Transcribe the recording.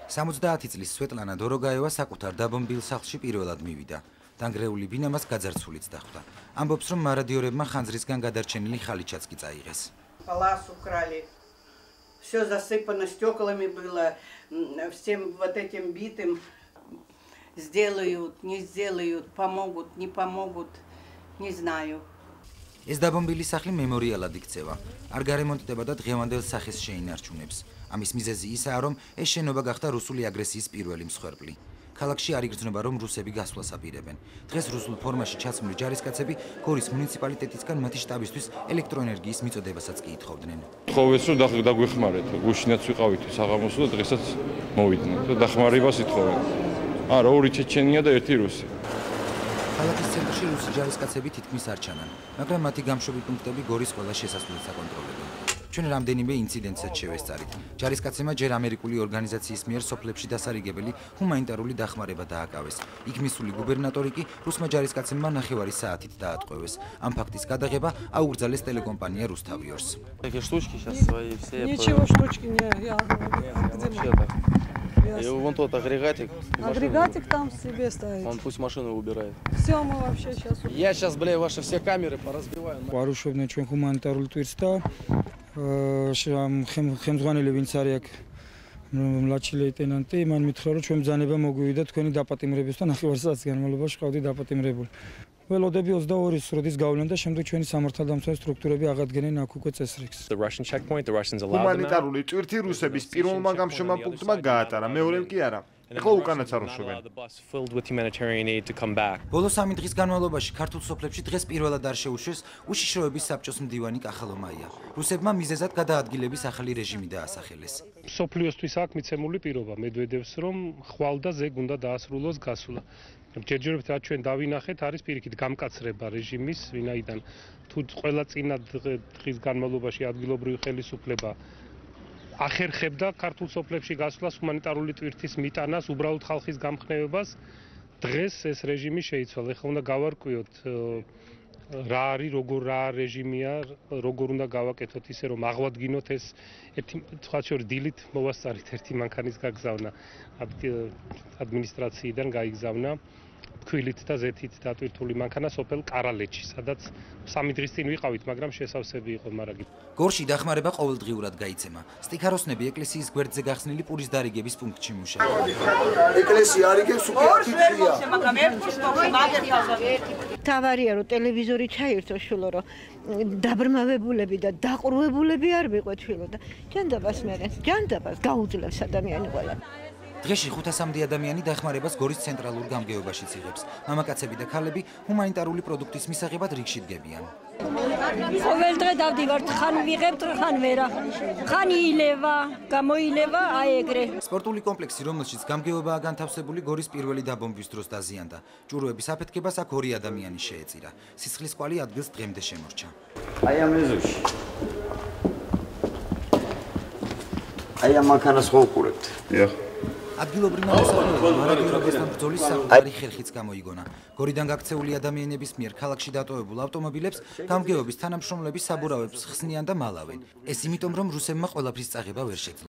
70 წლის სვეტლანა დოროგაევა საკუთარ დაბომბილ სახლში პირველად მივიდა. Დანგრეული ბინა მას გაძარცულიც დახვდა. Ამბობს, რომ მარადიორებმა ხანძრისგან გადარჩენილი ხალიჩაც კი წაიღეს. Палас украли. Все засыпано стеклами было, всем вот этим битым. Сделают, не сделают, помогут, не помогут, не знаю. ეს დაბომბილი სახლი მემორიალად იქცევა. არ გარემონტდება და დღევანდელ სახეს შეინარჩუნებს. ამის მიზეზი ისაა, რომ ეს შენობა გახდა რუსული აგრესიის პირველი მსხვერპლი. ქალაქში არ იგრძნობა, რომ რუსები გასვლას აპირებენ. დღეს რუსულ ფორმაში ჩაცმული ჯარისკაცები გორის მუნიციპალიტეტისგან მათი შტაბისთვის ელექტროენერგიის მიწოდებასაც კი ითხოვდნენ. ხოვეს რომ დაგვეხმარეთ, გუშინაც ვიყავით საღამოსო და დღესაც მოვიდნენ და დახმარებას ითხოვენ. არა, ორი ჩეჩენია და ერთი რუსი. ქალაქის ცენტრში რუსი ჯარისკაცები თითქმის არ ჩანან, მაგრამ მათი გამშვები პუნქტები გორის ყველა შესასვლელს აკონტროლებენ. ჩვენ რამდენიმე ინციდენტსაც შევესწარით. ჯარისკაცებმა ჯერ ამერიკული ორგანიზაციის მიერ სოფლებში დასარიგებელი ჰუმანიტარული დახმარება დააკავეს. იქ მისული გუბერნატორი კი რუსმა ჯარისკაცებმა ნახევარი საათით დაატყვევეს. ამ фактის გადაღება აუგრძალეს ტელეკომპანია Русთავიორს. Такие штучки сейчас свои все. Ничего штучки не. Вон тот агрегатик. Агрегатик там себе стоит. Он пусть машину убирает. Все, мы вообще сейчас. Я сейчас, бля, ваши все камеры поразбиваю. Парушевны ჩვენ ჰუმანიტარული ტვირს და ხელმძღვანელი ვინც არის აქ მლადში ლეიტენანტი, მან მითხრა რომ ჩვენ ბრძანება მოგვივიდა თქვენი დაპატიმრების და ნახევარ საათის განმავლობაში ყავდი დაპატიმრებული. ველოდები 22-ის როდის გავლენ და შემდეგ ჩვენი სამართალდამცავი სტრუქტურები აღადგენენ აქ უკვე წესრიგს. ჰუმანიტარული ტვირთი რუსების პირველმა გამშრომმა პუნქტმა გაატარა, მეორემ კი არა. ეხლა უკანაც არუშობენ. ბოლო 3 დღის განმავლობაში ქართულ სოფლებში დღეს პირველად არ შეუშვეს უშიშროების საბჭოს მდივანი კახალომაია. რუსებმა მიზეზად გადაადგილების ახალი რეჟიმი დაასახელეს. სოფლიოსთვის აქვს მიცემული პირობა მედვედევს, რომ ხვალ და ზეგ უნდა დაასრულოს გასვლა. ჯერჯერობით რაც ჩვენ დავინახეთ, არის პირიქით გამკაცრება რეჟიმის, ვინაიდან თუ ყველა წინა დღის განმავლობაში ადგილობრივი ხელისუფლება ახერხებდა ქართულ სოფლებში გასვლას, ჰუმანიტარული ტვირთის მიტანას, უბრალოდ ხალხის გამხნევებას, დღეს ეს რეჟიმი შეიცვალა. ეხლა უნდა გავარკვიოთ რა არის, რა რეჟიმია, როგორ უნდა გავაკეთოთ ისე, რომ აღვადგინოთ ეს ერთი სხვა შორის დილით მოვასწარით ერთი მანქანის გაგზავნა ადმინისტრაციიდან გაიგზავნა ქვილით და ზეთით დატვირთული მანქანა სოფელ კარალეთში, სადაც 3 დღის წინ ვიყავით, მაგრამ შესავსები იყო მარაგი. გორში დახმარება ყოველდღიურად გაიცემა. სტიქაროსნები ეკლესიის გვერდზე გახსნილი პურის დარიგების პუნქტში მუშაობენ. ეკლესია არიგებს უკვე აკითხია. მაგრამ ერთი სტოპი მაგერტაზე. თავარია რომ ტელევიზორი ჩაირთო შულო რომ დაბრმავებულები და დაყრუებულები არ ვიყვეთ შულო და ჯანდაბას მერე ჯანდაბას გაუძლევს ადამიანი ყველა. დღეში 500-მდე ადამიანი დახმარებას გორის ცენტრალურ გამგეობაშიც იღებს. მამაკაცები და ქალები ჰუმანიტარული პროდუქტის მისაღებად რიგში დგებიან. ყოველ დღე დავდივართ, ხან ვიღებთ, ხან ვერა. ხან იილევა, გამოილევა, აი ეგრე. სპორტული კომპლექსი, რომელშიც გამგეობაა განთავსებული, გორის პირველი დაბომბვის დროს დაზიანდა. ჭურვების აფეთქებას აქ 2 ადამიანი შეეწირა. სისხლის კვალი ადგილს დღემდე შემორჩა. აი ამ ეზოში. აი ამ მანქანას ხო უყურებთ? დიახ. ადგილობრივმა მოსახლეობამ მარადიორებასთან ბრძოლის საკუთარი ხერხიც გამოიგონა. გორიდან გაქცეული ადამიანების მიერ ქალაქში დატოვებულ ავტომობილებს გამგეობის თანამშრომლები საბურავებს ხსნიან და მალავენ. ეს იმიტომ, რომ რუსებმა ყველაფრის წაღება ვერ შეძლო.